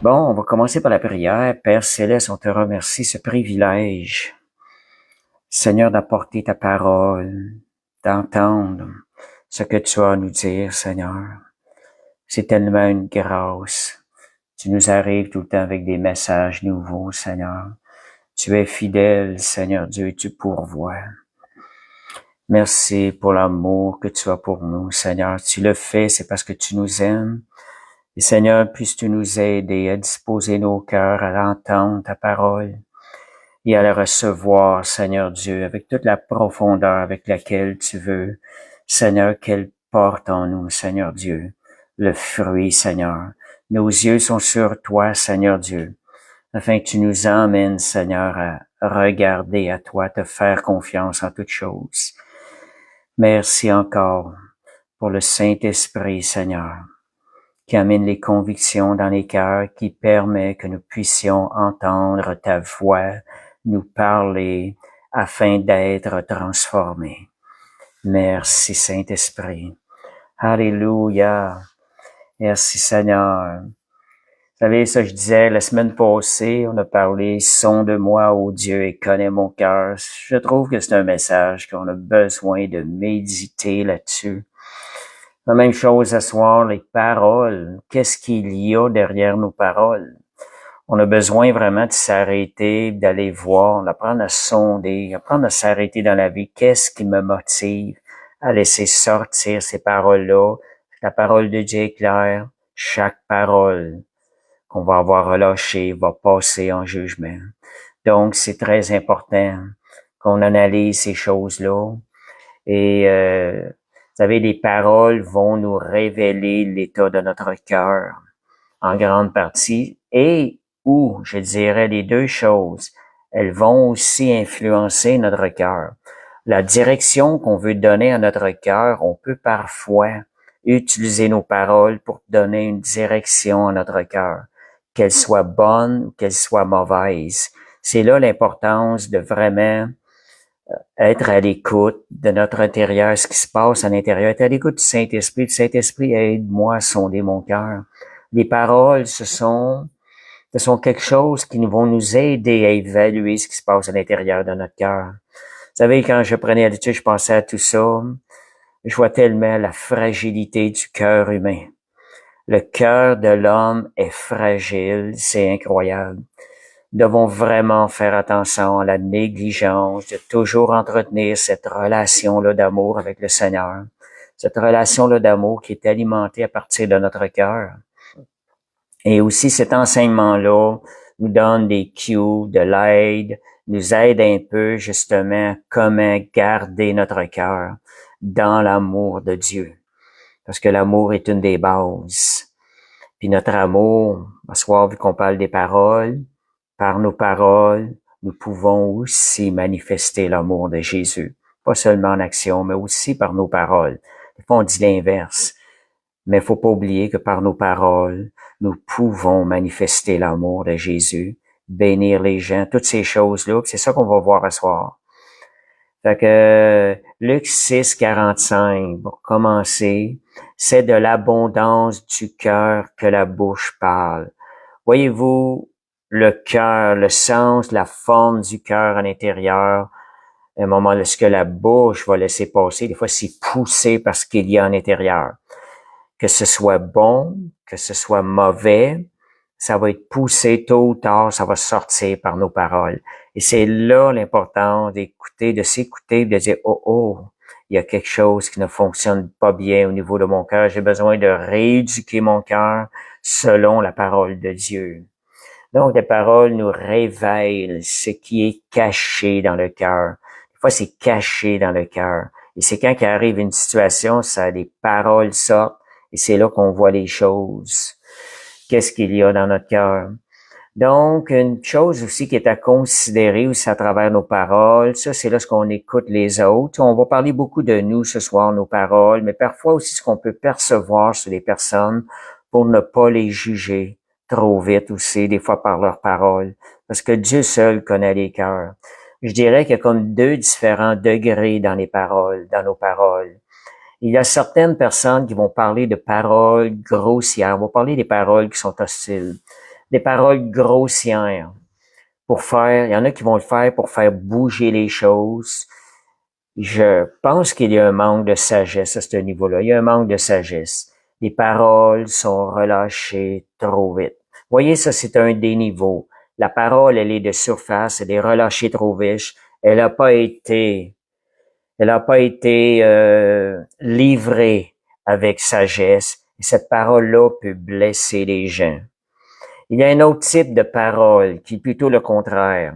Bon, on va commencer par la prière. Père Céleste, on te remercie ce privilège, Seigneur, d'apporter ta parole, d'entendre ce que tu as à nous dire, Seigneur. C'est tellement une grâce. Tu nous arrives tout le temps avec des messages nouveaux, Seigneur. Tu es fidèle, Seigneur Dieu, et tu pourvois. Merci pour l'amour que tu as pour nous, Seigneur. Tu le fais, c'est parce que tu nous aimes. Et Seigneur, puisses-tu nous aider à disposer nos cœurs à entendre ta parole et à la recevoir, Seigneur Dieu, avec toute la profondeur avec laquelle tu veux, Seigneur, qu'elle porte en nous, Seigneur Dieu, le fruit, Seigneur. Nos yeux sont sur toi, Seigneur Dieu, afin que tu nous emmènes, Seigneur, à regarder à toi, te faire confiance en toutes choses. Merci encore pour le Saint-Esprit, Seigneur, qui amène les convictions dans les cœurs, qui permet que nous puissions entendre ta voix, nous parler afin d'être transformés. Merci Saint-Esprit. Alléluia. Merci Seigneur. Vous savez, ça je disais la semaine passée, on a parlé sonde-moi, ô Dieu, et connais mon cœur. Je trouve que c'est un message qu'on a besoin de méditer là-dessus. La même chose ce soir, les paroles. Qu'est-ce qu'il y a derrière nos paroles? On a besoin vraiment de s'arrêter, d'aller voir, d'apprendre à sonder, apprendre à s'arrêter dans la vie. Qu'est-ce qui me motive à laisser sortir ces paroles-là? La parole de Dieu est claire. Chaque parole qu'on va avoir relâchée va passer en jugement. Donc, c'est très important qu'on analyse ces choses-là. Et vous savez, les paroles vont nous révéler l'état de notre cœur en grande partie et ou, je dirais, les deux choses, elles vont aussi influencer notre cœur. La direction qu'on veut donner à notre cœur, on peut parfois utiliser nos paroles pour donner une direction à notre cœur, qu'elle soit bonne ou qu'elle soit mauvaise. C'est là l'importance de vraiment être à l'écoute de notre intérieur, ce qui se passe à l'intérieur, être à l'écoute du Saint-Esprit. Le Saint-Esprit, aide-moi à sonder mon cœur. Les paroles, ce sont quelque chose qui vont nous aider à évaluer ce qui se passe à l'intérieur de notre cœur. Vous savez, quand je prenais l'habitude, je pensais à tout ça, je vois tellement la fragilité du cœur humain. Le cœur de l'homme est fragile, c'est incroyable. Nous devons vraiment faire attention à la négligence de toujours entretenir cette relation-là d'amour avec le Seigneur. Cette relation-là d'amour qui est alimentée à partir de notre cœur. Et aussi cet enseignement-là nous donne des cues, de l'aide, nous aide un peu justement comment garder notre cœur dans l'amour de Dieu. Parce que l'amour est une des bases. Puis notre amour, ce soir, vu qu'on parle des paroles, par nos paroles, nous pouvons aussi manifester l'amour de Jésus. Pas seulement en action, mais aussi par nos paroles. Des fois, on dit l'inverse. Mais il faut pas oublier que par nos paroles, nous pouvons manifester l'amour de Jésus, bénir les gens, toutes ces choses-là. C'est ça qu'on va voir ce soir. Fait que Luc 6, 45, pour commencer, c'est de l'abondance du cœur que la bouche parle. Voyez-vous, le cœur, le sens, la forme du cœur à l'intérieur, à un moment, ce que la bouche va laisser passer, des fois, c'est poussé par ce qu'il y a à l'intérieur. Que ce soit bon, que ce soit mauvais, ça va être poussé tôt ou tard, ça va sortir par nos paroles. Et c'est là l'important d'écouter, de s'écouter, de dire, oh, il y a quelque chose qui ne fonctionne pas bien au niveau de mon cœur. J'ai besoin de rééduquer mon cœur selon la parole de Dieu. Donc, les paroles nous révèlent ce qui est caché dans le cœur. Des fois, c'est caché dans le cœur. Et c'est quand il arrive une situation, ça, les paroles sortent, et c'est là qu'on voit les choses. Qu'est-ce qu'il y a dans notre cœur? Donc, une chose aussi qui est à considérer aussi à travers nos paroles, ça, c'est lorsqu'on écoute les autres. On va parler beaucoup de nous ce soir, nos paroles, mais parfois aussi ce qu'on peut percevoir sur les personnes pour ne pas les juger trop vite aussi, des fois par leurs paroles, parce que Dieu seul connaît les cœurs. Je dirais qu'il y a comme deux différents degrés dans les paroles, dans nos paroles. Il y a certaines personnes qui vont parler de paroles grossières, vont parler des paroles qui sont hostiles. des paroles grossières pour faire, il y en a qui vont le faire pour faire bouger les choses. Je pense qu'il y a un manque de sagesse à ce niveau-là. Il y a un manque de sagesse. Les paroles sont relâchées trop vite. Vous voyez, ça, c'est un des niveaux. La parole, elle est de surface, elle est relâchée trop vite. Elle n'a pas été, elle n'a pas été livrée avec sagesse. Et cette parole-là peut blesser les gens. Il y a un autre type de parole qui est plutôt le contraire,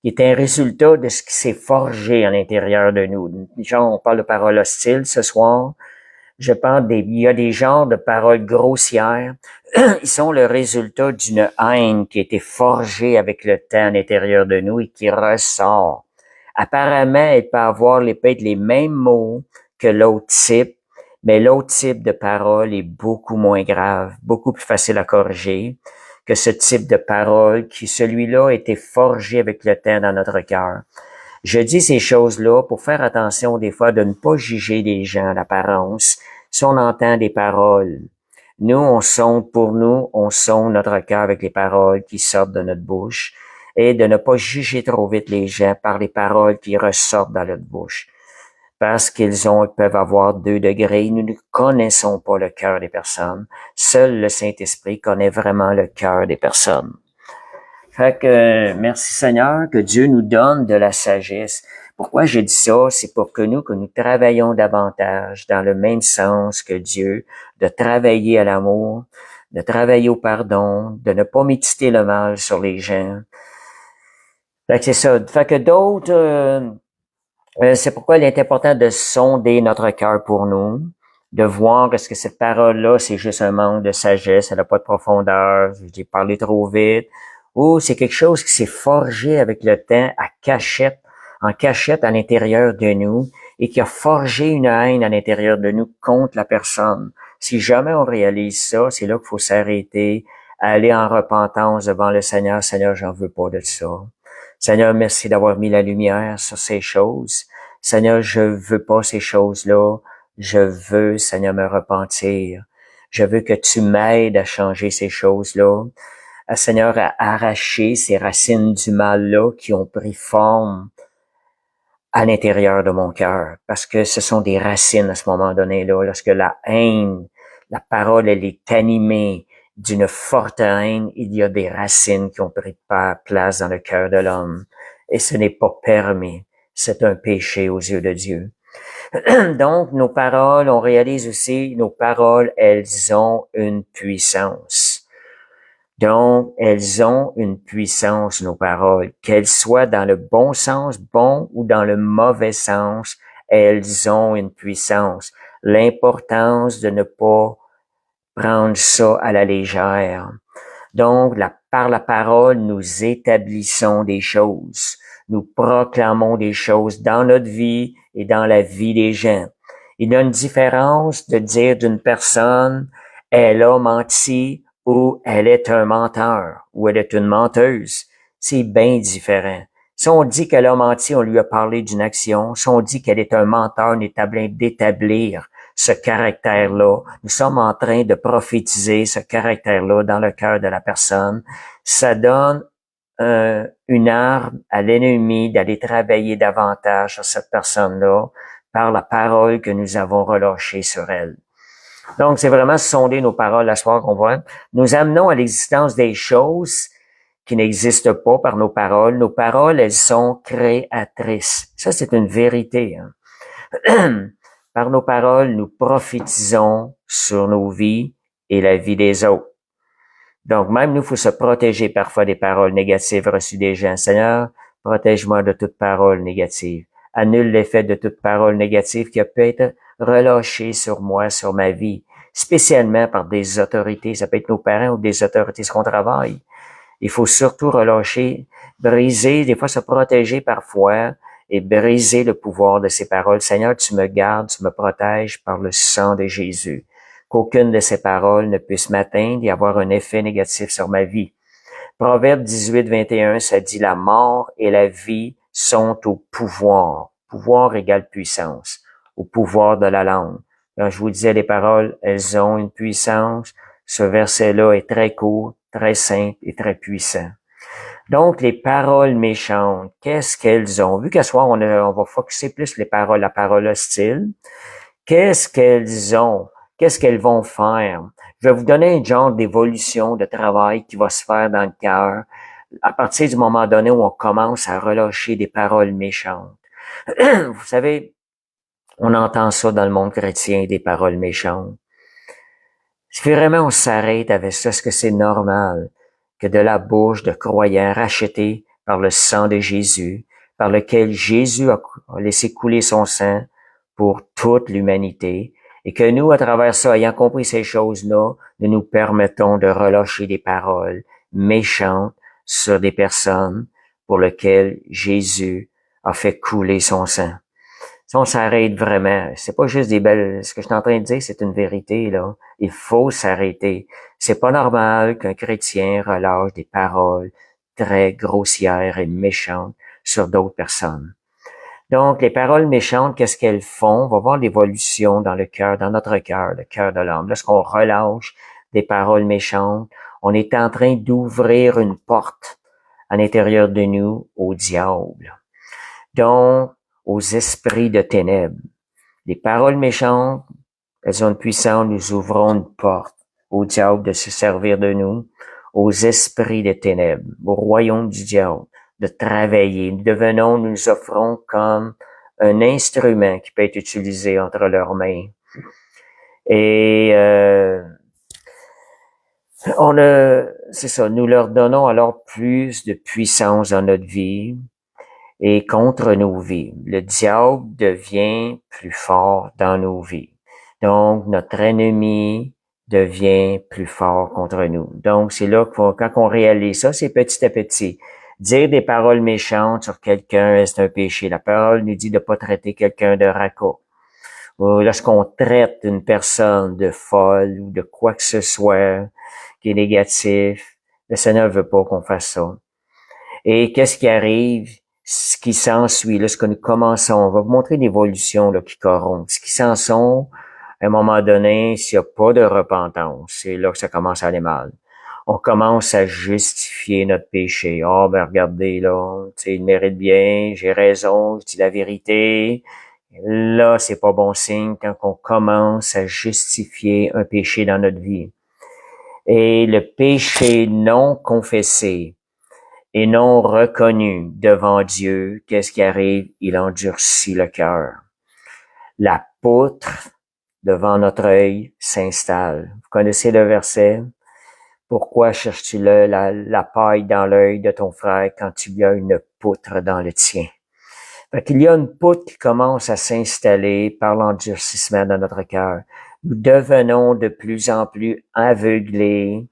qui est un résultat de ce qui s'est forgé à l'intérieur de nous. Genre, on parle de paroles hostiles ce soir. Je pense il y a des genres de paroles grossières. Ils sont le résultat d'une haine qui a été forgée avec le temps à l'intérieur de nous et qui ressort. Apparemment, elle peut avoir peut-être les mêmes mots que l'autre type, mais l'autre type de parole est beaucoup moins grave, beaucoup plus facile à corriger que ce type de parole qui, celui-là, a été forgé avec le temps dans notre cœur. Je dis ces choses-là pour faire attention des fois de ne pas juger les gens à l'apparence. Si on entend des paroles, nous, on sonde notre cœur avec les paroles qui sortent de notre bouche et de ne pas juger trop vite les gens par les paroles qui ressortent dans notre bouche. Parce peuvent avoir 2 degrés. Nous ne connaissons pas le cœur des personnes. Seul le Saint-Esprit connaît vraiment le cœur des personnes. Fait que, merci Seigneur, que Dieu nous donne de la sagesse. Pourquoi je dis ça? C'est pour que nous travaillions davantage dans le même sens que Dieu, de travailler à l'amour, de travailler au pardon, de ne pas méditer le mal sur les gens. Fait que c'est ça. Fait que d'autres, c'est pourquoi il est important de sonder notre cœur pour nous, de voir est-ce que cette parole-là, c'est juste un manque de sagesse, elle n'a pas de profondeur, j'ai parlé trop vite, ou c'est quelque chose qui s'est forgé avec le temps en cachette à l'intérieur de nous, et qui a forgé une haine à l'intérieur de nous contre la personne. Si jamais on réalise ça, c'est là qu'il faut s'arrêter, aller en repentance devant le Seigneur. Seigneur, j'en veux pas de ça. Seigneur, merci d'avoir mis la lumière sur ces choses. Seigneur, je veux pas ces choses-là. Je veux, Seigneur, me repentir. Je veux que tu m'aides à changer ces choses-là. Seigneur, à arracher ces racines du mal-là qui ont pris forme à l'intérieur de mon cœur. Parce que ce sont des racines à ce moment donné-là. Lorsque la haine, la parole, elle est animée d'une forte haine, il y a des racines qui ont pris place dans le cœur de l'homme. Et ce n'est pas permis. C'est un péché aux yeux de Dieu. Donc, nos paroles, on réalise aussi, nos paroles, elles ont une puissance. Donc, elles ont une puissance, nos paroles, qu'elles soient dans le bon sens, bon, ou dans le mauvais sens, elles ont une puissance. L'importance de ne pas prendre ça à la légère. Donc, par la parole, nous établissons des choses. Nous proclamons des choses dans notre vie et dans la vie des gens. Il y a une différence de dire d'une personne, elle a menti ou elle est un menteur ou elle est une menteuse. C'est bien différent. Si on dit qu'elle a menti, on lui a parlé d'une action. Si on dit qu'elle est un menteur, on est en train d'établir ce caractère-là. Nous sommes en train de prophétiser ce caractère-là dans le cœur de la personne. Ça donne une arme à l'ennemi d'aller travailler davantage sur cette personne-là par la parole que nous avons relâchée sur elle. Donc, c'est vraiment sonder nos paroles la soir qu'on voit. Nous amenons à l'existence des choses qui n'existent pas par nos paroles. Nos paroles, elles sont créatrices. Ça, c'est une vérité. Hein? Par nos paroles, nous prophétisons sur nos vies et la vie des autres. Donc, même nous, il faut se protéger parfois des paroles négatives reçues des gens. Seigneur, protège-moi de toute parole négative. Annule l'effet de toute parole négative qui a pu être relâchée sur moi, sur ma vie, spécialement par des autorités. Ça peut être nos parents ou des autorités qu'on travaille. Il faut surtout relâcher, briser, des fois se protéger parfois et briser le pouvoir de ces paroles. Seigneur, tu me gardes, tu me protèges par le sang de Jésus. Qu'aucune de ces paroles ne puisse m'atteindre et avoir un effet négatif sur ma vie. Proverbe 18, 21, ça dit la mort et la vie sont au pouvoir. Pouvoir égale puissance. Au pouvoir de la langue. Quand je vous disais les paroles, elles ont une puissance. Ce verset-là est très court. très simple et très puissant. Donc, les paroles méchantes, qu'est-ce qu'elles ont? Vu qu'à ce soir, on va focusser plus la parole hostile. Qu'est-ce qu'elles ont? Qu'est-ce qu'elles vont faire? Je vais vous donner un genre d'évolution de travail qui va se faire dans le cœur à partir du moment donné où on commence à relâcher des paroles méchantes. Vous savez, on entend ça dans le monde chrétien, des paroles méchantes. Si vraiment on s'arrête avec ça, est-ce que c'est normal que de la bouche de croyants rachetés par le sang de Jésus, par lequel Jésus a laissé couler son sang pour toute l'humanité, et que nous, à travers ça, ayant compris ces choses-là, nous nous permettons de relâcher des paroles méchantes sur des personnes pour lesquelles Jésus a fait couler son sang. Si on s'arrête vraiment, c'est pas juste des belles, ce que je suis en train de dire, c'est une vérité, là. Il faut s'arrêter. C'est pas normal qu'un chrétien relâche des paroles très grossières et méchantes sur d'autres personnes. Donc, les paroles méchantes, qu'est-ce qu'elles font? On va voir l'évolution dans le cœur, dans notre cœur, le cœur de l'homme. Lorsqu'on relâche des paroles méchantes, on est en train d'ouvrir une porte à l'intérieur de nous au diable. Donc, aux esprits de ténèbres. Les paroles méchantes, elles ont une puissance, nous ouvrons une porte au diable de se servir de nous, aux esprits de ténèbres, au royaume du diable, de travailler. Nous nous offrons comme un instrument qui peut être utilisé entre leurs mains. Et c'est ça, nous leur donnons alors plus de puissance dans notre vie et contre nos vies. Le diable devient plus fort dans nos vies. Donc, notre ennemi devient plus fort contre nous. Donc, c'est là quand on réalise ça, c'est petit à petit. Dire des paroles méchantes sur quelqu'un, c'est un péché. La parole nous dit de pas traiter quelqu'un de raca. Ou lorsqu'on traite une personne de folle ou de quoi que ce soit qui est négatif, le Seigneur veut pas qu'on fasse ça. Et qu'est-ce qui arrive? Ce qui s'ensuit, là, ce que nous commençons, on va vous montrer l'évolution là, qui corrompt. Ce qui s'ensuit, à un moment donné, s'il n'y a pas de repentance, c'est là que ça commence à aller mal. On commence à justifier notre péché. Oh, ben regardez, là, tu sais, il mérite bien, j'ai raison, je dis la vérité. Là, c'est pas bon signe quand on commence à justifier un péché dans notre vie. Et le péché non confessé et non reconnu devant Dieu, qu'est-ce qui arrive? Il endurcit le cœur. La poutre devant notre œil s'installe. Vous connaissez le verset? Pourquoi cherches-tu la paille dans l'œil de ton frère quand tu y as une poutre dans le tien? Fait qu'il y a une poutre qui commence à s'installer par l'endurcissement de notre cœur. Nous devenons de plus en plus aveuglés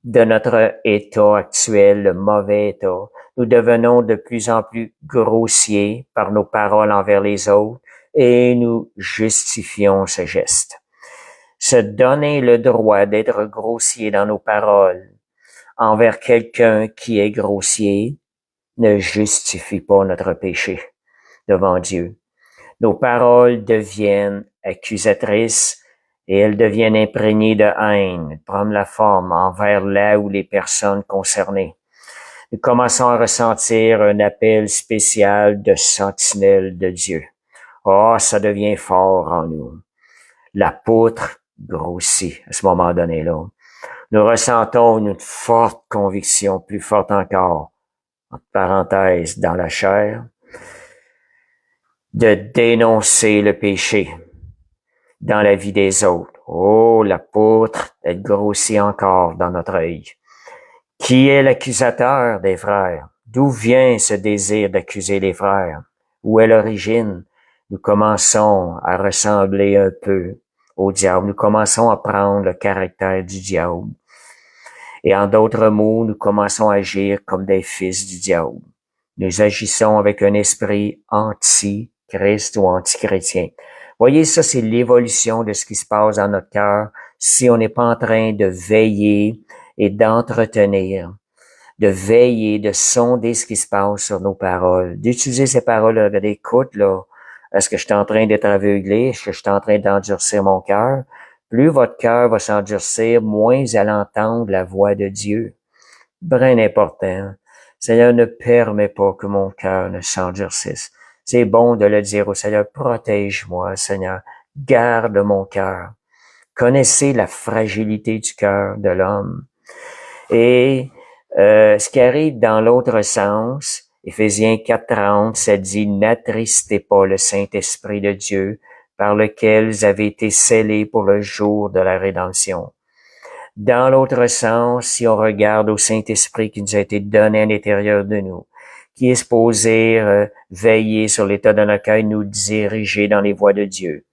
de notre état actuel, le mauvais état. Nous devenons de plus en plus grossiers par nos paroles envers les autres et nous justifions ce geste. Se donner le droit d'être grossier dans nos paroles envers quelqu'un qui est grossier ne justifie pas notre péché devant Dieu. Nos paroles deviennent accusatrices et elles deviennent imprégnées de haine, prennent la forme envers là ou les personnes concernées. Nous commençons à ressentir un appel spécial de sentinelle de Dieu. Oh, ça devient fort en nous. La poutre grossit à ce moment donné-là. Nous ressentons une forte conviction, plus forte encore, entre parenthèses, dans la chair, de dénoncer le péché dans la vie des autres. Oh, la poutre, elle grossit encore dans notre œil. Qui est l'accusateur des frères? D'où vient ce désir d'accuser les frères? Où est l'origine? Nous commençons à ressembler un peu au diable. Nous commençons à prendre le caractère du diable. Et en d'autres mots, nous commençons à agir comme des fils du diable. Nous agissons avec un esprit anti-Christ ou anti-chrétien. Voyez, ça, c'est l'évolution de ce qui se passe dans notre cœur si on n'est pas en train de veiller et d'entretenir, de veiller, de sonder ce qui se passe sur nos paroles, d'utiliser ces paroles là, écoute, là, est-ce que je suis en train d'être aveuglé? Est-ce que je suis en train d'endurcir mon cœur? plus votre cœur va s'endurcir, moins vous allez entendre la voix de Dieu. Bien important. Seigneur, ne permets pas que mon cœur ne s'endurcisse. C'est bon de le dire au Seigneur, protège-moi, Seigneur, garde mon cœur. Connaissez la fragilité du cœur de l'homme. Et ce qui arrive dans l'autre sens, Éphésiens 4:30, ça dit, n'attristez pas le Saint-Esprit de Dieu, par lequel vous avez été scellés pour le jour de la rédemption. Dans l'autre sens, si on regarde au Saint-Esprit qui nous a été donné à l'intérieur de nous, qui est supposé veiller sur l'état de notre cœur et nous diriger dans les voies de Dieu,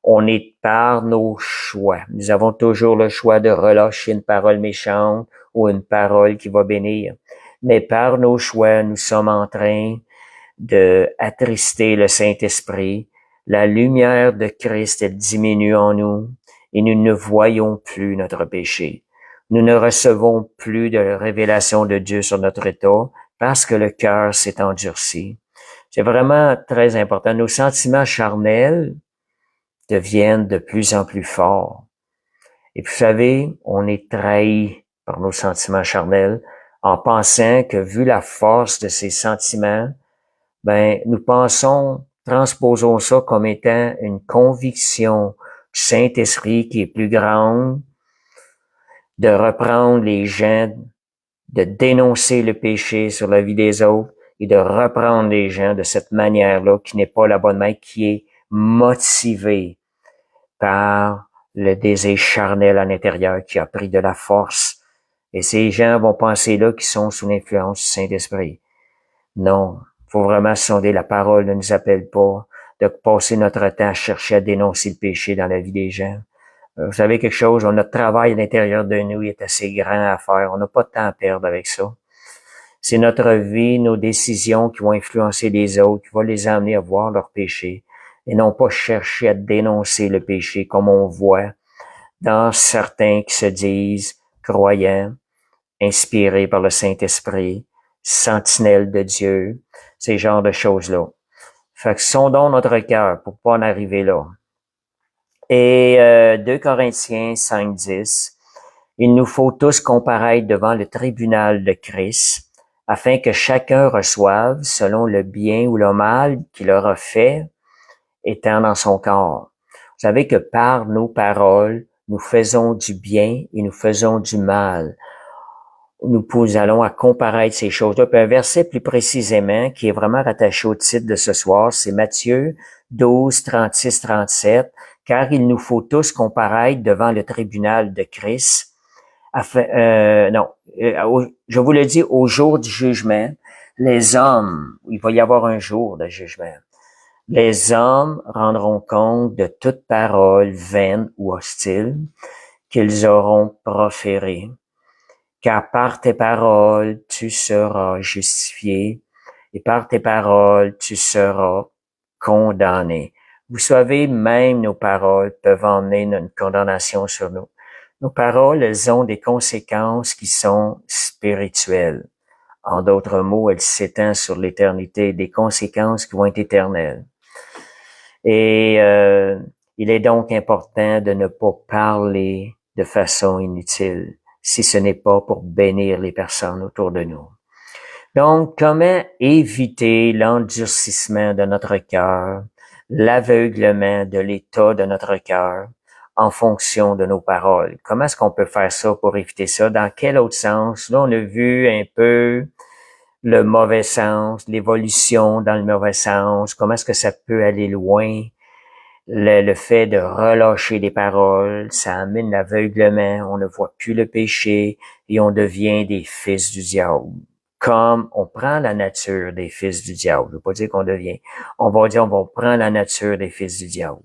on est par nos choix. Nous avons toujours le choix de relâcher une parole méchante ou une parole qui va bénir. Mais par nos choix, nous sommes en train de attrister le Saint-Esprit. La lumière de Christ, elle diminue en nous et nous ne voyons plus notre péché. Nous ne recevons plus de révélation de Dieu sur notre état parce que le cœur s'est endurci. C'est vraiment très important. Nos sentiments charnels deviennent de plus en plus forts. Et puis, vous savez, on est trahi par nos sentiments charnels en pensant que, vu la force de ces sentiments, nous transposons ça comme étant une conviction du Saint-Esprit qui est plus grande, de reprendre les gens, de dénoncer le péché sur la vie des autres et de reprendre les gens de cette manière-là qui n'est pas la bonne manière, qui est motivée par le désir charnel à l'intérieur qui a pris de la force. Et ces gens vont penser là qu'ils sont sous l'influence du Saint-Esprit. Non, faut vraiment sonder. La parole ne nous appelle pas de passer notre temps à chercher à dénoncer le péché dans la vie des gens. Vous savez quelque chose, notre travail à l'intérieur de nous est assez grand à faire. On n'a pas de temps à perdre avec ça. C'est notre vie, nos décisions qui vont influencer les autres, qui vont les amener à voir leur péché et non pas chercher à dénoncer le péché comme on voit dans certains qui se disent croyants, inspirés par le Saint-Esprit, sentinelles de Dieu, ces genres de choses-là. Fait que sondons notre cœur pour pas en arriver là. Et 2 Corinthiens 5:10, il nous faut tous comparaître devant le tribunal de Christ, afin que chacun reçoive selon le bien ou le mal qu'il aura fait, étant dans son corps. Vous savez que par nos paroles, nous faisons du bien et nous faisons du mal. Nous allons à comparaître ces choses-là. Puis un verset plus précisément, qui est vraiment rattaché au titre de ce soir, c'est Matthieu 12, 36, 37. Car il nous faut tous comparaître devant le tribunal de Christ. Je vous le dis, au jour du jugement, les hommes, il va y avoir un jour de jugement. Les hommes rendront compte de toute parole vaine ou hostile qu'ils auront proférée. Car par tes paroles, tu seras justifié, et par tes paroles, tu seras condamné. Vous savez, même nos paroles peuvent emmener une condamnation sur nous. Nos paroles, elles ont des conséquences qui sont spirituelles. En d'autres mots, elles s'étendent sur l'éternité, des conséquences qui vont être éternelles. Et il est donc important de ne pas parler de façon inutile, si ce n'est pas pour bénir les personnes autour de nous. Donc, comment éviter l'endurcissement de notre cœur, l'aveuglement de l'état de notre cœur en fonction de nos paroles? Comment est-ce qu'on peut faire ça pour éviter ça? Dans quel autre sens? Là, on a vu un peu le mauvais sens, l'évolution dans le mauvais sens, comment est-ce que ça peut aller loin? Le fait de relâcher des paroles, ça amène l'aveuglement, on ne voit plus le péché et on devient des fils du diable. Comme on prend la nature des fils du diable. Je ne veux pas dire qu'on devient. On va dire on va prendre la nature des fils du diable.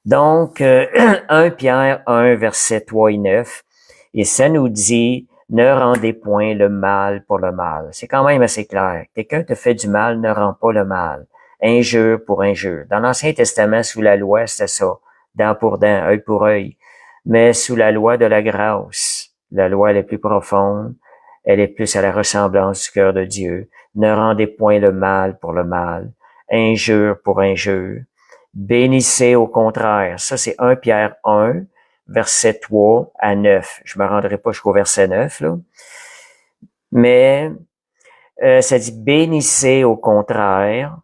Donc, 1 Pierre 1, verset 3 et 9, et ça nous dit, ne rendez point le mal pour le mal. C'est quand même assez clair. Quelqu'un te fait du mal, ne rend pas le mal. Injure pour injure. Dans l'Ancien Testament, sous la loi, c'était ça. Dent pour dent, œil pour œil. Mais sous la loi de la grâce, la loi elle est plus profonde, elle est plus à la ressemblance du cœur de Dieu. Ne rendez point le mal pour le mal. Injure pour injure. Bénissez au contraire. Ça, c'est 1 Pierre 1, verset 3 à 9. Je me rendrai pas jusqu'au verset 9, là. Mais ça dit « Bénissez au contraire,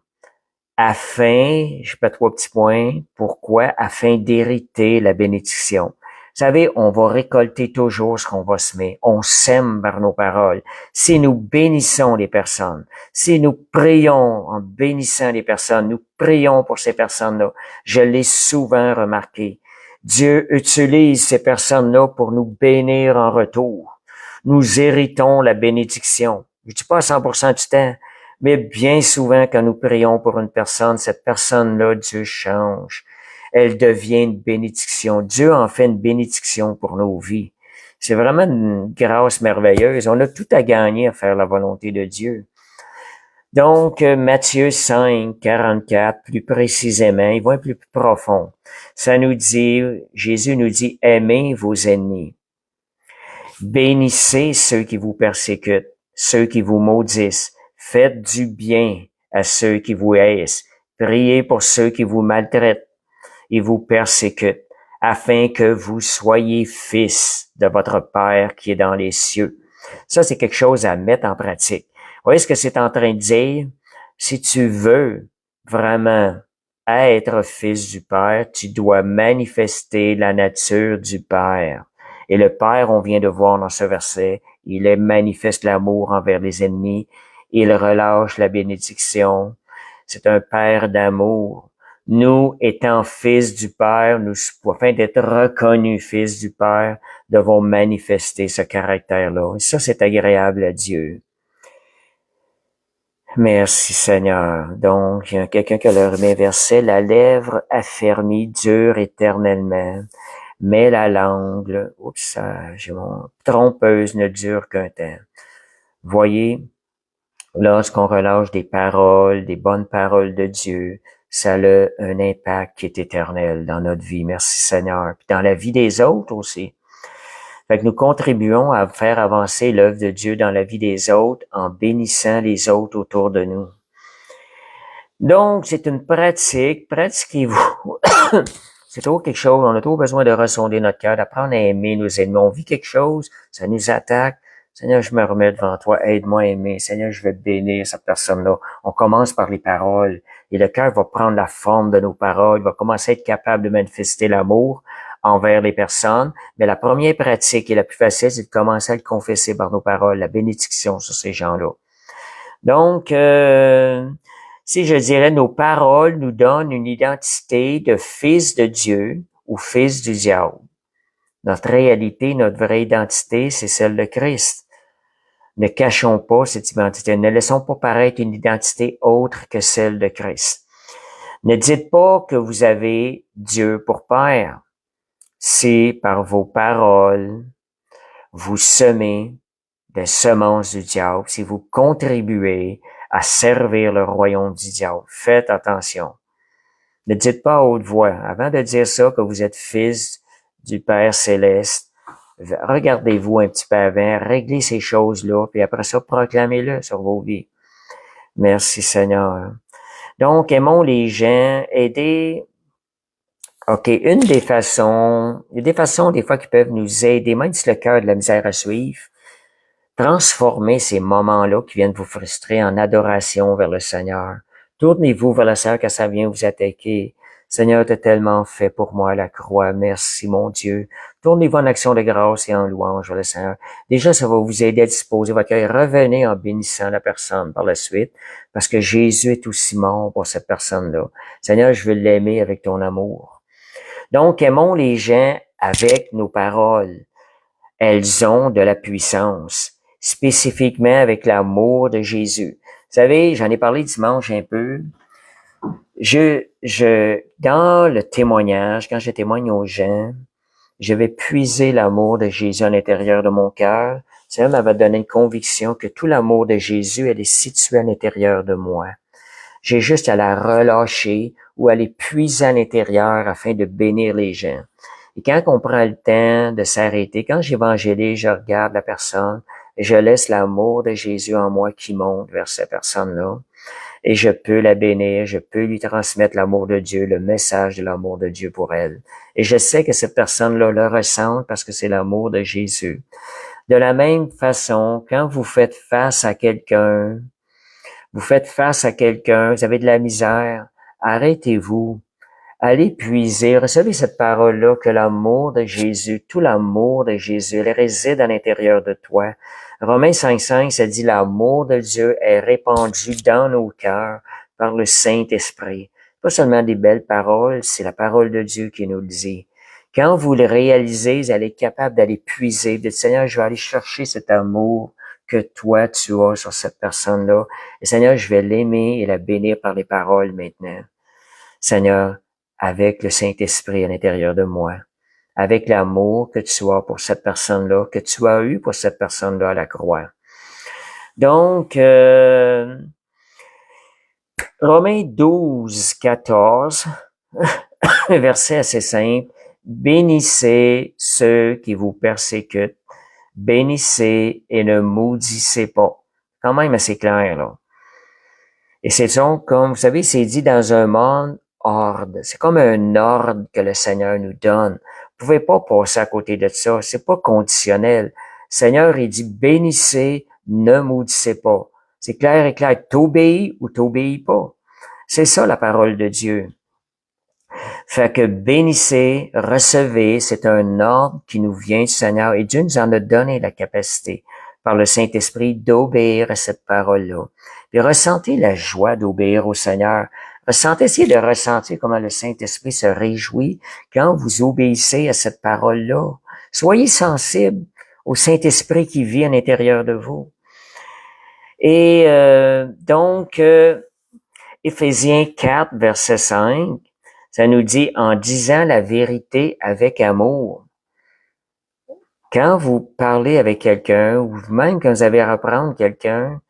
afin, je mets 3 petits points, pourquoi? Afin d'hériter la bénédiction. » Vous savez, on va récolter toujours ce qu'on va semer. On sème par nos paroles. Si nous bénissons les personnes, si nous prions en bénissant les personnes, nous prions pour ces personnes-là. Je l'ai souvent remarqué. Dieu utilise ces personnes-là pour nous bénir en retour. Nous héritons la bénédiction. Je dis pas à 100% du temps, mais bien souvent, quand nous prions pour une personne, cette personne-là, Dieu change. Elle devient une bénédiction. Dieu en fait une bénédiction pour nos vies. C'est vraiment une grâce merveilleuse. On a tout à gagner à faire la volonté de Dieu. Donc, Matthieu 5, 44, plus précisément, il va être plus profond. Ça nous dit, Jésus nous dit, aimez vos ennemis. Bénissez ceux qui vous persécutent, ceux qui vous maudissent. Faites du bien à ceux qui vous haïssent. Priez pour ceux qui vous maltraitent et vous persécutent, afin que vous soyez fils de votre Père qui est dans les cieux. Ça, c'est quelque chose à mettre en pratique. Vous voyez ce que c'est en train de dire? Si tu veux vraiment être fils du Père, tu dois manifester la nature du Père. Et le Père, on vient de voir dans ce verset, il manifeste l'amour envers les ennemis, il relâche la bénédiction. C'est un Père d'amour. Nous, étant fils du Père, nous, afin d'être reconnus fils du Père, devons manifester ce caractère-là. Et ça, c'est agréable à Dieu. Merci Seigneur. Donc, il y a quelqu'un qui a le remis verset, la lèvre affermie dure éternellement, mais la langue, j'ai mon trompeuse ne dure qu'un temps. Voyez, lorsqu'on relâche des paroles, des bonnes paroles de Dieu, ça a un impact qui est éternel dans notre vie. Merci Seigneur. Puis dans la vie des autres aussi. Fait que nous contribuons à faire avancer l'œuvre de Dieu dans la vie des autres en bénissant les autres autour de nous. Donc, c'est une pratique, pratiquez-vous. C'est toujours quelque chose, on a toujours besoin de ressonder notre cœur, d'apprendre à aimer nos ennemis. On vit quelque chose, ça nous attaque. Seigneur, je me remets devant toi, aide-moi à aimer. Seigneur, je vais bénir cette personne-là. On commence par les paroles et le cœur va prendre la forme de nos paroles, va commencer à être capable de manifester l'amour envers les personnes. Mais la première pratique et la plus facile, c'est de commencer à le confesser par nos paroles, la bénédiction sur ces gens-là. Donc, si je dirais, nos paroles nous donnent une identité de fils de Dieu ou fils du diable. Notre réalité, notre vraie identité, c'est celle de Christ. Ne cachons pas cette identité. Ne laissons pas paraître une identité autre que celle de Christ. Ne dites pas que vous avez Dieu pour Père. Si par vos paroles, vous semez des semences du diable, si vous contribuez à servir le royaume du diable, faites attention. Ne dites pas à haute voix, avant de dire ça, que vous êtes fils du Père Céleste, regardez-vous un petit peu avant, réglez ces choses-là, puis après ça, proclamez-le sur vos vies. Merci Seigneur. Donc, aimons les gens, aidez. OK, une des façons, il y a des façons des fois qui peuvent nous aider, même si le cœur a de la misère à suivre, transformez ces moments-là qui viennent vous frustrer en adoration vers le Seigneur. Tournez-vous vers le Seigneur quand ça vient vous attaquer. Seigneur, tu as tellement fait pour moi à la croix. Merci, mon Dieu. Tournez-vous en action de grâce et en louange vers le Seigneur. Déjà, ça va vous aider à disposer votre cœur. Revenez en bénissant la personne par la suite, parce que Jésus est aussi mort pour cette personne-là. Seigneur, je veux l'aimer avec ton amour. Donc, aimons les gens avec nos paroles. Elles ont de la puissance, spécifiquement avec l'amour de Jésus. Vous savez, j'en ai parlé dimanche un peu. Dans le témoignage, quand je témoigne aux gens, je vais puiser l'amour de Jésus à l'intérieur de mon cœur. Ça m'avait donné une conviction que tout l'amour de Jésus, elle est située à l'intérieur de moi. J'ai juste à la relâcher ou à les puiser à l'intérieur afin de bénir les gens. Et quand on prend le temps de s'arrêter, quand j'évangélise, je regarde la personne et je laisse l'amour de Jésus en moi qui monte vers cette personne-là. et je peux la bénir, je peux lui transmettre l'amour de Dieu, le message de l'amour de Dieu pour elle. Et je sais que cette personne-là le ressent parce que c'est l'amour de Jésus. De la même façon, quand vous faites face à quelqu'un, vous avez de la misère, arrêtez-vous. Allez puiser, recevez cette parole-là que l'amour de Jésus, tout l'amour de Jésus, il réside à l'intérieur de toi. Romains 5,5, ça dit l'amour de Dieu est répandu dans nos cœurs par le Saint-Esprit. Pas seulement des belles paroles, c'est la parole de Dieu qui nous le dit. Quand vous le réalisez, vous allez être capable d'aller puiser, de dire, Seigneur, je vais aller chercher cet amour que toi, tu as sur cette personne-là. Et Seigneur, je vais l'aimer et la bénir par les paroles maintenant. Seigneur, avec le Saint-Esprit à l'intérieur de moi, avec l'amour que tu as pour cette personne-là, que tu as eu pour cette personne-là à la croix. Donc, Romains 12, 14, un verset assez simple, bénissez ceux qui vous persécutent, bénissez et ne maudissez pas. Quand même assez clair, là. Et c'est donc, comme vous savez, c'est dit dans un monde ordre. C'est comme un ordre que le Seigneur nous donne. Vous pouvez pas passer à côté de ça. C'est pas conditionnel. Le Seigneur, il dit, bénissez, ne maudissez pas. C'est clair et clair. T'obéis ou t'obéis pas. C'est ça la parole de Dieu. Fait que bénissez, recevez, c'est un ordre qui nous vient du Seigneur et Dieu nous en a donné la capacité par le Saint-Esprit d'obéir à cette parole-là. Puis ressentez la joie d'obéir au Seigneur. Essayez de ressentir comment le Saint-Esprit se réjouit quand vous obéissez à cette parole-là. Soyez sensibles au Saint-Esprit qui vit à l'intérieur de vous. Et donc, Éphésiens 4, verset 5, ça nous dit, en disant la vérité avec amour. Quand vous parlez avec quelqu'un, ou même quand vous avez à reprendre quelqu'un,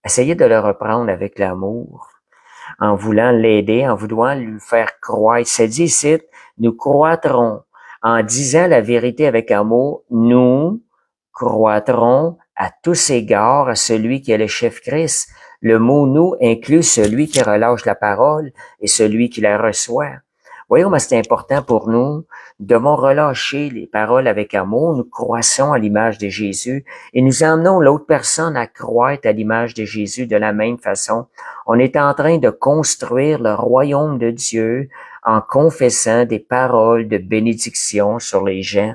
essayez de le reprendre avec l'amour, en voulant l'aider, en voulant lui faire croître. C'est dit ici, nous croîtrons. En disant la vérité avec amour, nous croîtrons à tous égards à celui qui est le chef Christ. Le mot « nous » inclut celui qui relâche la parole et celui qui la reçoit. Voyez comment c'est important pour nous. Nous devons relâcher les paroles avec amour. Nous croissons à l'image de Jésus et nous emmenons l'autre personne à croître à l'image de Jésus de la même façon. On est en train de construire le royaume de Dieu en confessant des paroles de bénédiction sur les gens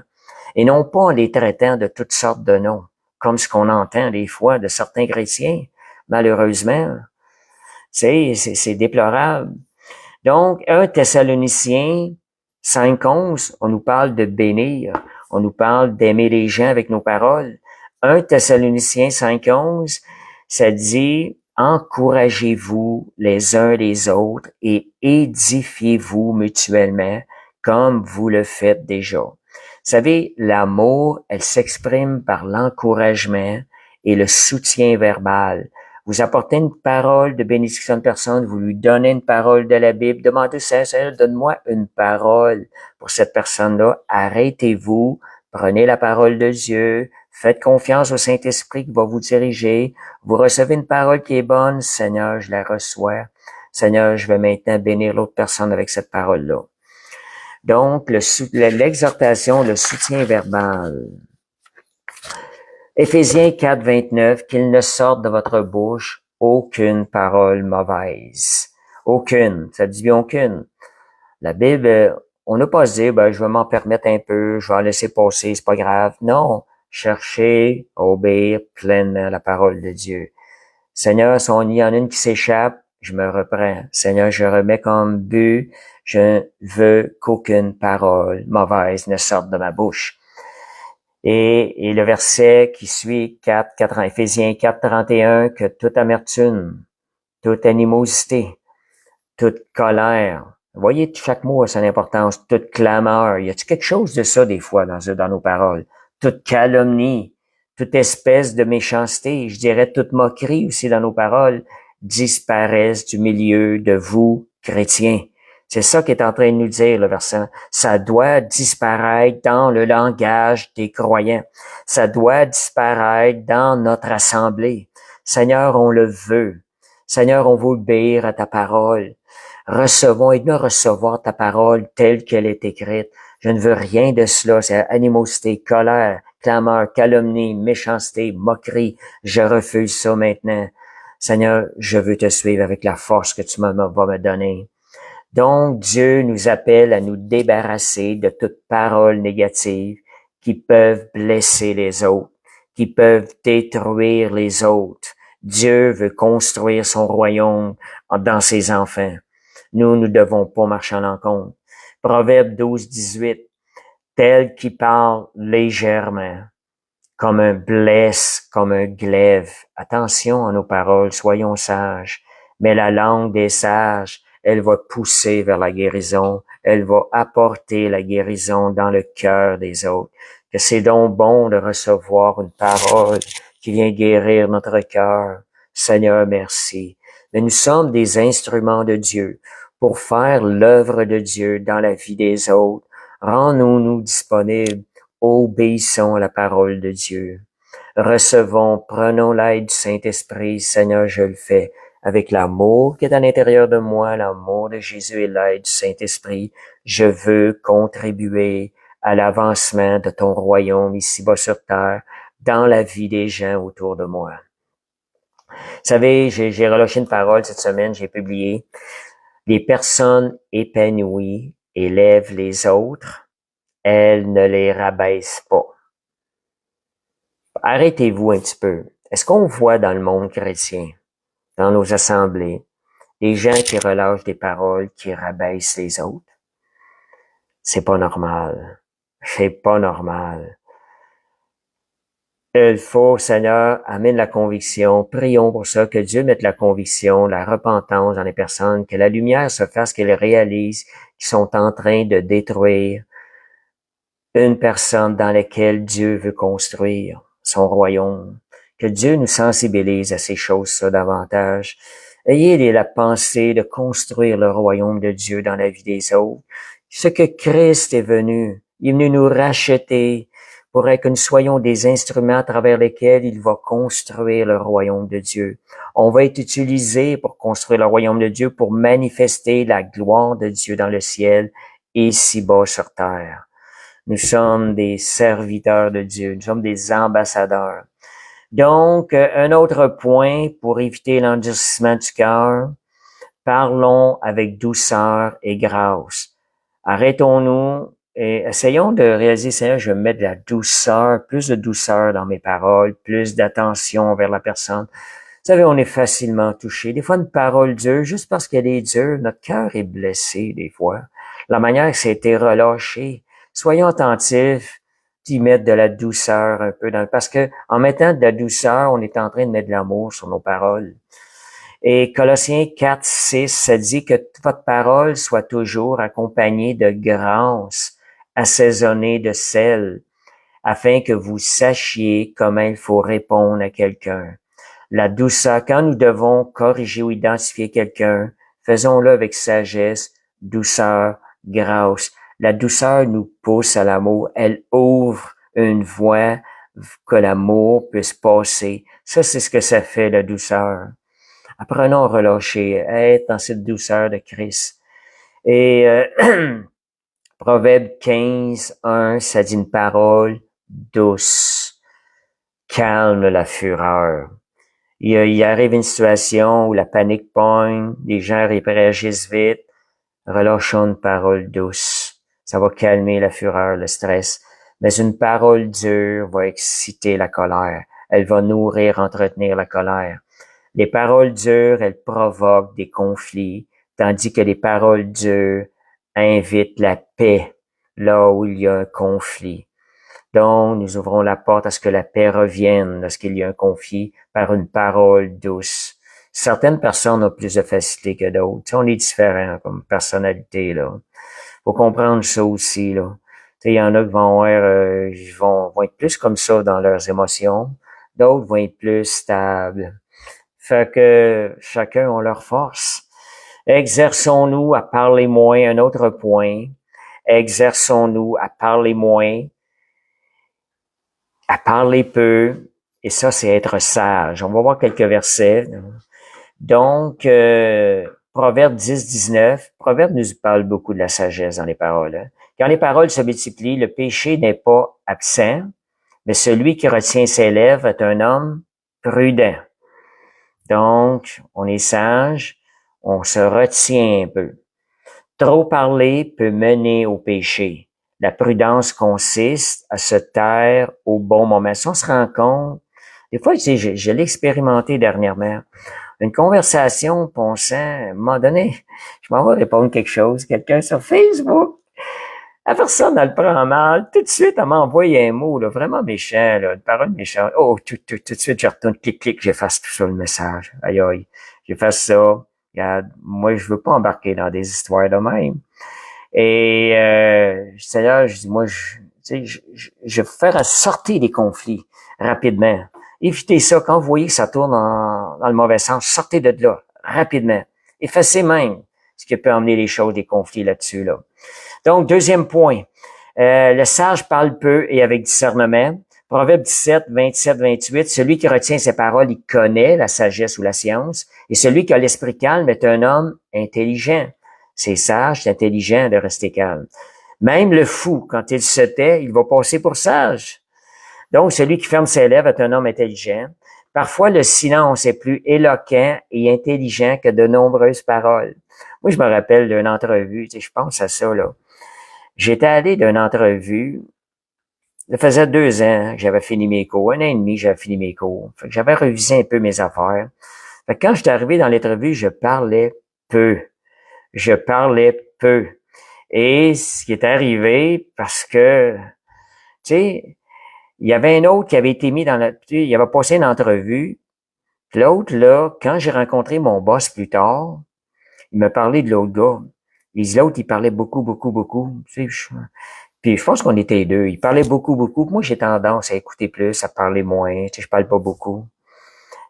et non pas en les traitant de toutes sortes de noms, comme ce qu'on entend des fois de certains chrétiens, malheureusement. Tu sais, c'est déplorable. Donc, 1 Thessaloniciens 5:11, on nous parle de bénir, on nous parle d'aimer les gens avec nos paroles. 1 Thessaloniciens 5:11, ça dit, encouragez-vous les uns les autres et édifiez-vous mutuellement comme vous le faites déjà. Vous savez, l'amour, elle s'exprime par l'encouragement et le soutien verbal. Vous apportez une parole de bénédiction de personne, vous lui donnez une parole de la Bible, demandez, Seigneur, donne-moi une parole pour cette personne-là. Arrêtez-vous, prenez la parole de Dieu, faites confiance au Saint-Esprit qui va vous diriger. Vous recevez une parole qui est bonne, Seigneur, je la reçois. Seigneur, je vais maintenant bénir l'autre personne avec cette parole-là. Donc, l'exhortation, le soutien verbal. Éphésiens 4, 29, qu'il ne sorte de votre bouche aucune parole mauvaise. Aucune. Ça dit bien aucune. La Bible, on n'a pas à se dire, je vais m'en permettre un peu, je vais en laisser passer, c'est pas grave. Non. Cherchez à obéir pleinement à la parole de Dieu. Seigneur, si il y en a une qui s'échappe, je me reprends. Seigneur, je remets comme but, je veux qu'aucune parole mauvaise ne sorte de ma bouche. Et le verset qui suit, Éphésiens 4, 31, que toute amertume, toute animosité, toute colère, vous voyez, chaque mot a son importance, toute clameur, y a-t-il quelque chose de ça des fois dans nos paroles? Toute calomnie, toute espèce de méchanceté, je dirais toute moquerie aussi dans nos paroles, disparaissent du milieu de vous, chrétiens. C'est ça qu'est en train de nous dire le verset. Ça doit disparaître dans le langage des croyants. Ça doit disparaître dans notre assemblée. Seigneur, on le veut. Seigneur, on veut obéir à ta parole. Recevons, aide-nous à recevoir ta parole telle qu'elle est écrite. Je ne veux rien de cela. C'est animosité, colère, clameur, calomnie, méchanceté, moquerie. Je refuse ça maintenant. Seigneur, je veux te suivre avec la force que tu vas me donner. Donc, Dieu nous appelle à nous débarrasser de toute parole négative qui peuvent blesser les autres, qui peuvent détruire les autres. Dieu veut construire son royaume dans ses enfants. Nous, nous devons pas marcher en l'encontre. Proverbe 12, 18, tel qui parle légèrement, comme un blesse, comme un glaive. Attention à nos paroles, soyons sages. Mais la langue des sages, elle va pousser vers la guérison. Elle va apporter la guérison dans le cœur des autres. Que c'est donc bon de recevoir une parole qui vient guérir notre cœur. Seigneur, merci. Mais nous sommes des instruments de Dieu pour faire l'œuvre de Dieu dans la vie des autres. Rends-nous disponibles. Obéissons à la parole de Dieu. Recevons, prenons l'aide du Saint-Esprit. Seigneur, je le fais avec l'amour qui est à l'intérieur de moi, l'amour de Jésus et l'aide du Saint-Esprit. Je veux contribuer à l'avancement de ton royaume ici-bas sur terre, dans la vie des gens autour de moi. Vous savez, j'ai relâché une parole cette semaine, j'ai publié. Les personnes épanouies élèvent les autres, elles ne les rabaissent pas. Arrêtez-vous un petit peu. Est-ce qu'on voit dans le monde chrétien, dans nos assemblées, des gens qui relâchent des paroles qui rabaissent les autres? C'est pas normal. C'est pas normal. Il faut, Seigneur, amène la conviction. Prions pour ça, que Dieu mette la conviction, la repentance dans les personnes, que la lumière se fasse, qu'elles réalisent qu'ils sont en train de détruire une personne dans laquelle Dieu veut construire son royaume. Que Dieu nous sensibilise à ces choses-là davantage. Ayez la pensée de construire le royaume de Dieu dans la vie des autres. Ce que Christ est venu, il est venu nous racheter pour que nous soyons des instruments à travers lesquels il va construire le royaume de Dieu. On va être utilisé pour construire le royaume de Dieu, pour manifester la gloire de Dieu dans le ciel et ici-bas sur terre. Nous sommes des serviteurs de Dieu, nous sommes des ambassadeurs. Donc, un autre point pour éviter l'endurcissement du cœur, parlons avec douceur et grâce. Arrêtons-nous et essayons de réaliser, Seigneur, je vais mettre de la douceur, plus de douceur dans mes paroles, plus d'attention vers la personne. Vous savez, on est facilement touché. Des fois, une parole dure, juste parce qu'elle est dure, notre cœur est blessé des fois. La manière que ça a été relâché. Soyons attentifs d'y mettre de la douceur un peu parce que en mettant de la douceur, on est en train de mettre de l'amour sur nos paroles. Et Colossiens 4, 6, ça dit que toute votre parole soit toujours accompagnée de grâce, assaisonnée de sel, afin que vous sachiez comment il faut répondre à quelqu'un. La douceur, quand nous devons corriger ou identifier quelqu'un, faisons-le avec sagesse, douceur, grâce. La douceur nous pousse à l'amour. Elle ouvre une voie que l'amour puisse passer. Ça, c'est ce que ça fait, la douceur. Apprenons à relâcher, à être dans cette douceur de Christ. Et Proverbe 15, 1, ça dit une parole douce, calme la fureur. Il arrive une situation où la panique pogne, les gens réagissent vite. Relâchons une parole douce. Ça va calmer la fureur, le stress. Mais une parole dure va exciter la colère. Elle va nourrir, entretenir la colère. Les paroles dures, elles provoquent des conflits, tandis que les paroles dures invitent la paix là où il y a un conflit. Donc, nous ouvrons la porte à ce que la paix revienne lorsqu'il y a un conflit par une parole douce. Certaines personnes ont plus de facilité que d'autres. Tu sais, on est différents comme personnalité, là. Faut comprendre ça aussi, là. Tu sais, il y en a qui vont être plus comme ça dans leurs émotions. D'autres vont être plus stables. Fait que chacun a leur force. Exerçons-nous à parler moins, un autre point. Exerçons-nous à parler moins, à parler peu, et ça, c'est être sage. On va voir quelques versets Donc, Proverbe 10, 19, Proverbe nous parle beaucoup de la sagesse dans les paroles. Hein. Quand les paroles se multiplient, le péché n'est pas absent, mais celui qui retient ses lèvres est un homme prudent. Donc, on est sage, on se retient un peu. Trop parler peut mener au péché. La prudence consiste à se taire au bon moment. Si on se rend compte, des fois, je l'ai expérimenté dernièrement, une conversation, pensant, à un moment donné, je m'en vais répondre quelque chose, quelqu'un sur Facebook, la personne, elle le prend mal, tout de suite, elle m'envoie un mot, là, vraiment méchant, là, une parole méchante. Oh, tout de suite, je retourne, clic, j'efface tout ça, le message. Aïe, aïe, j'efface ça. Regarde, moi, je veux pas embarquer dans des histoires de même. Et Seigneur, je dis, moi, je veux faire sortir les conflits rapidement. Évitez ça. Quand vous voyez que ça tourne dans le mauvais sens, sortez de là, rapidement. Effacez même ce qui peut emmener les choses, des conflits là-dessus. Là. Donc, deuxième point. Le sage parle peu et avec discernement. Proverbe 17, 27, 28. Celui qui retient ses paroles, il connaît la sagesse ou la science. Et celui qui a l'esprit calme est un homme intelligent. C'est sage, c'est intelligent de rester calme. Même le fou, quand il se tait, il va passer pour sage. Donc, celui qui ferme ses lèvres est un homme intelligent. Parfois, le silence est plus éloquent et intelligent que de nombreuses paroles. Moi, je me rappelle d'une entrevue, je pense à ça, là. J'étais allé d'une entrevue, ça faisait 2 ans que j'avais fini mes cours, 1 an et demi j'avais fini mes cours. Fait que j'avais révisé un peu mes affaires. Fait que quand j'étais arrivé dans l'entrevue, je parlais peu. Je parlais peu. Et ce qui est arrivé, parce que, tu sais, il y avait un autre qui avait été mis dans la, il avait passé une entrevue. L'autre, là, quand j'ai rencontré mon boss plus tard, il m'a parlé de l'autre gars. L'autre, il parlait beaucoup, beaucoup, beaucoup. Tu sais, puis je pense qu'on était deux. Il parlait beaucoup, beaucoup. Moi, j'ai tendance à écouter plus, à parler moins. Tu sais, je parle pas beaucoup.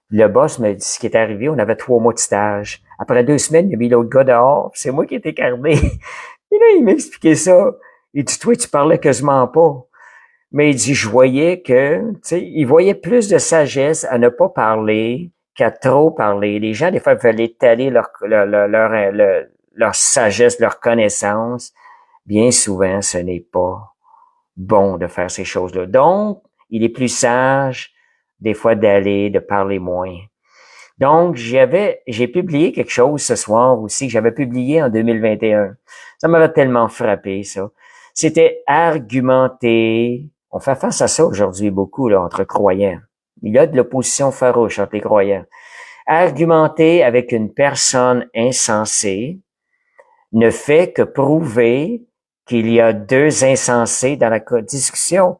Le boss me dit ce qui est arrivé. On avait 3 mois de stage. Après 2 semaines, il a mis l'autre gars dehors. C'est moi qui étais carné. Et là, il m'a expliqué ça. Il dit, toi, tu parlais quasiment pas. Mais il dit, je voyais que, tu sais, il voyait plus de sagesse à ne pas parler qu'à trop parler. Les gens, des fois, veulent étaler leur sagesse, leur connaissance. Bien souvent, ce n'est pas bon de faire ces choses-là. Donc, il est plus sage, des fois, de parler moins. Donc, j'ai publié quelque chose ce soir aussi que j'avais publié en 2021. Ça m'avait tellement frappé, ça. C'était argumenter. On fait face à ça aujourd'hui beaucoup, là, entre croyants. Il y a de l'opposition farouche entre les croyants. Argumenter avec une personne insensée ne fait que prouver qu'il y a 2 insensés dans la discussion.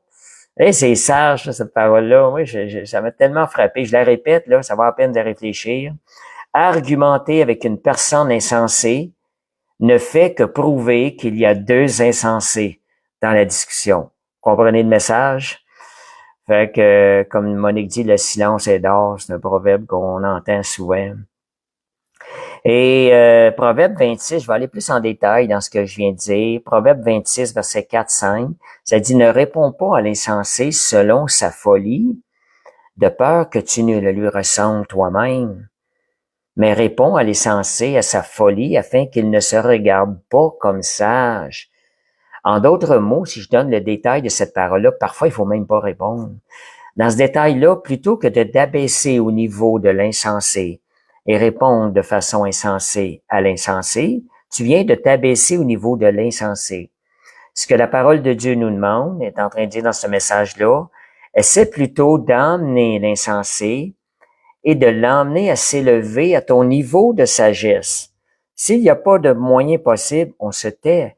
Hey, c'est sage, là, cette parole-là. Moi, ça m'a tellement frappé. Je la répète, là, ça va à peine de réfléchir. Argumenter avec une personne insensée ne fait que prouver qu'il y a 2 insensés dans la discussion. Comprenez le message? Fait que, comme Monique dit, le silence est d'or. C'est un proverbe qu'on entend souvent. Et Proverbe 26, je vais aller plus en détail dans ce que je viens de dire. Proverbe 26, verset 4-5, ça dit, ne réponds pas à l'insensé selon sa folie, de peur que tu ne le lui ressembles toi-même, mais réponds à l'insensé, à sa folie, afin qu'il ne se regarde pas comme sage. En d'autres mots, si je donne le détail de cette parole-là, parfois il faut même pas répondre. Dans ce détail-là, plutôt que de d'abaisser au niveau de l'insensé, et répondre de façon insensée à l'insensé, tu viens de t'abaisser au niveau de l'insensé. Ce que la parole de Dieu nous demande, est en train de dire dans ce message-là, essaie plutôt d'emmener l'insensé et de l'emmener à s'élever à ton niveau de sagesse. S'il n'y a pas de moyen possible, on se tait.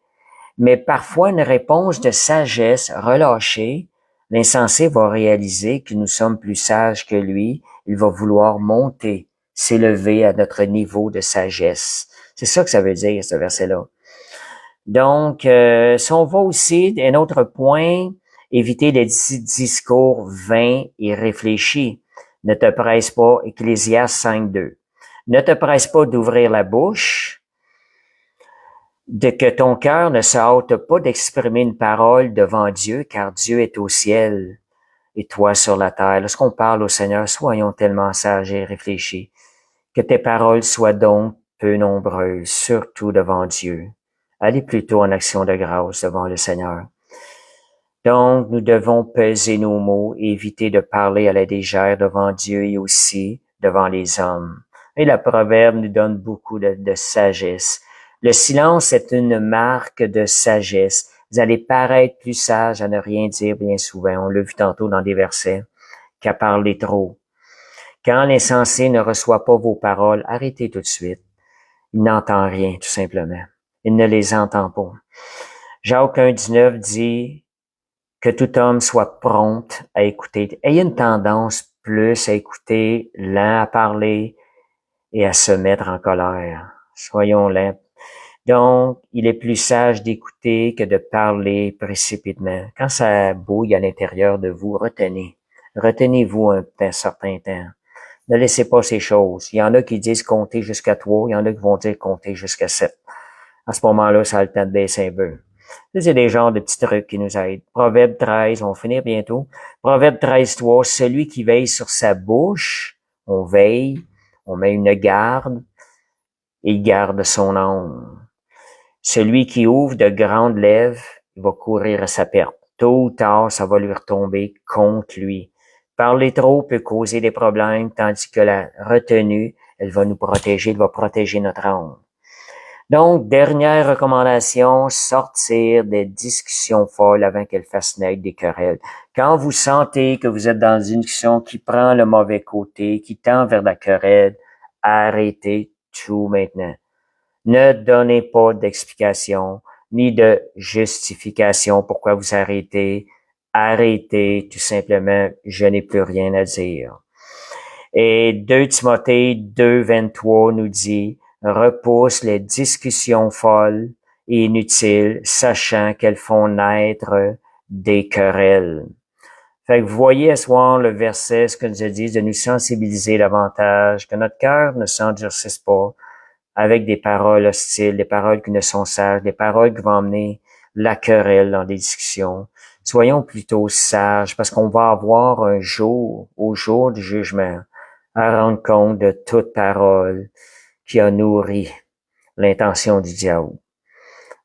Mais parfois, une réponse de sagesse relâchée, l'insensé va réaliser que nous sommes plus sages que lui. Il va vouloir monter, s'élever à notre niveau de sagesse. C'est ça que ça veut dire, ce verset-là. Donc, si on va aussi, un autre point, éviter les discours vains et réfléchis. Ne te presse pas, Ecclésiaste 5.2. Ne te presse pas d'ouvrir la bouche, de que ton cœur ne se hâte pas d'exprimer une parole devant Dieu, car Dieu est au ciel et toi sur la terre. Lorsqu'on parle au Seigneur, soyons tellement sages et réfléchis. Que tes paroles soient donc peu nombreuses, surtout devant Dieu. Allez plutôt en action de grâce devant le Seigneur. Donc, nous devons peser nos mots, éviter de parler à la légère devant Dieu et aussi devant les hommes. Et le proverbe nous donne beaucoup de sagesse. Le silence est une marque de sagesse. Vous allez paraître plus sage à ne rien dire bien souvent. On l'a vu tantôt dans des versets, qu'à parler trop. Quand l'insensé ne reçoit pas vos paroles, arrêtez tout de suite. Il n'entend rien, tout simplement. Il ne les entend pas. Jacques 1,19 dit que tout homme soit prompt à écouter. Ayez une tendance plus à écouter, lent à parler et à se mettre en colère. Soyons lents. Donc, il est plus sage d'écouter que de parler précipitamment. Quand ça bouille à l'intérieur de vous, retenez. Retenez-vous un certain temps. Ne laissez pas ces choses. Il y en a qui disent compter jusqu'à 3, il y en a qui vont dire compter jusqu'à 7. À ce moment-là, ça a le temps de baisser un peu. C'est des genres de petits trucs qui nous aident. Proverbe 13, on va finir bientôt. Proverbe 13:3, celui qui veille sur sa bouche, on veille, on met une garde, et il garde son âme. Celui qui ouvre de grandes lèvres, il va courir à sa perte. Tôt ou tard, ça va lui retomber contre lui. Parler trop peut causer des problèmes, tandis que la retenue, elle va nous protéger, elle va protéger notre âme. Donc, dernière recommandation, sortir des discussions folles avant qu'elles fassent naître des querelles. Quand vous sentez que vous êtes dans une discussion qui prend le mauvais côté, qui tend vers la querelle, arrêtez tout maintenant. Ne donnez pas d'explication ni de justification pourquoi vous arrêtez. Arrêtez tout simplement, je n'ai plus rien à dire. Et 2 Timothée 2,23 nous dit, repousse les discussions folles et inutiles, sachant qu'elles font naître des querelles. Fait que vous voyez à ce soir le verset, ce que nous a dit, de nous sensibiliser davantage, que notre cœur ne s'endurcisse pas avec des paroles hostiles, des paroles qui ne sont sages, des paroles qui vont emmener la querelle dans des discussions. Soyons plutôt sages, parce qu'on va avoir un jour, au jour du jugement, à rendre compte de toute parole qui a nourri l'intention du diable.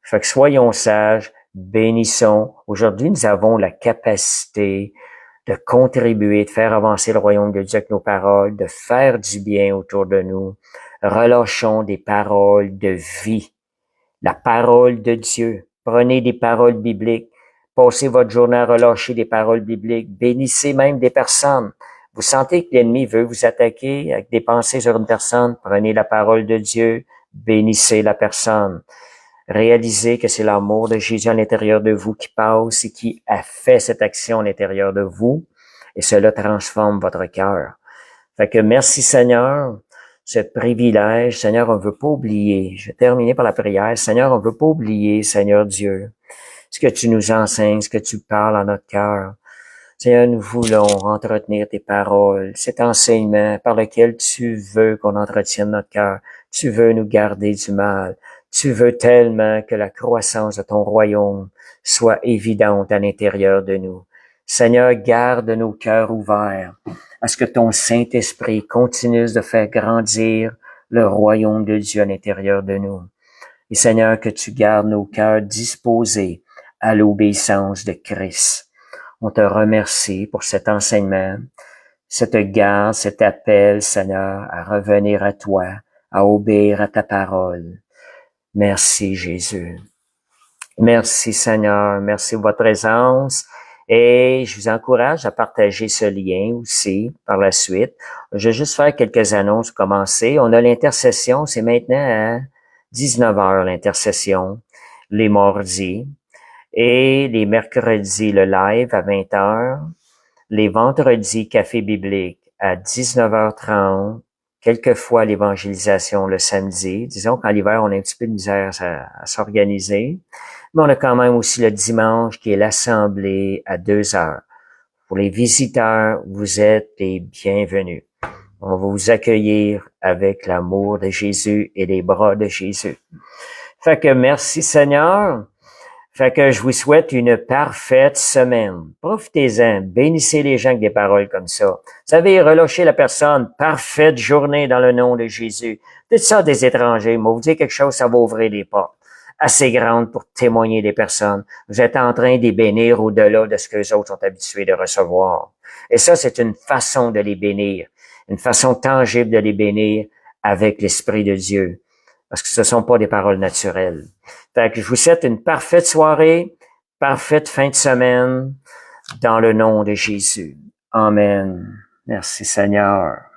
Fait que soyons sages, bénissons. Aujourd'hui, nous avons la capacité de contribuer, de faire avancer le royaume de Dieu avec nos paroles, de faire du bien autour de nous. Relâchons des paroles de vie. La parole de Dieu. Prenez des paroles bibliques. Passez votre journée à relâcher des paroles bibliques. Bénissez même des personnes. Vous sentez que l'ennemi veut vous attaquer avec des pensées sur une personne. Prenez la parole de Dieu. Bénissez la personne. Réalisez que c'est l'amour de Jésus à l'intérieur de vous qui passe et qui a fait cette action à l'intérieur de vous. Et cela transforme votre cœur. Fait que merci Seigneur, ce privilège. Seigneur, on ne veut pas oublier. Je vais terminer par la prière. Seigneur, on ne veut pas oublier, Seigneur Dieu, ce que tu nous enseignes, ce que tu parles à notre cœur. Seigneur, nous voulons entretenir tes paroles, cet enseignement par lequel tu veux qu'on entretienne notre cœur. Tu veux nous garder du mal. Tu veux tellement que la croissance de ton royaume soit évidente à l'intérieur de nous. Seigneur, garde nos cœurs ouverts à ce que ton Saint-Esprit continue de faire grandir le royaume de Dieu à l'intérieur de nous. Et Seigneur, que tu gardes nos cœurs disposés à l'obéissance de Christ. On te remercie pour cet enseignement, cette garde, cet appel, Seigneur, à revenir à toi, à obéir à ta parole. Merci, Jésus. Merci, Seigneur. Merci pour votre présence. Et je vous encourage à partager ce lien aussi par la suite. Je vais juste faire quelques annonces pour commencer. On a l'intercession, c'est maintenant à 19h l'intercession, les mardis. Et les mercredis, le live à 20h. Les vendredis, café biblique à 19h30. Quelquefois l'évangélisation le samedi. Disons qu'en l'hiver, on a un petit peu de misère à s'organiser. Mais on a quand même aussi le dimanche qui est l'assemblée à 2h. Pour les visiteurs, vous êtes les bienvenus. On va vous accueillir avec l'amour de Jésus et les bras de Jésus. Fait que merci Seigneur. Fait que je vous souhaite une parfaite semaine. Profitez-en. Bénissez les gens avec des paroles comme ça. Vous savez, relâchez la personne. Parfaite journée dans le nom de Jésus. Dites ça des étrangers. Moi, vous dites quelque chose, ça va ouvrir des portes assez grandes pour témoigner des personnes. Vous êtes en train de les bénir au-delà de ce que les autres sont habitués de recevoir. Et ça, c'est une façon de les bénir. Une façon tangible de les bénir avec l'Esprit de Dieu. Parce que ce ne sont pas des paroles naturelles. Fait que je vous souhaite une parfaite soirée, parfaite fin de semaine, dans le nom de Jésus. Amen. Merci Seigneur.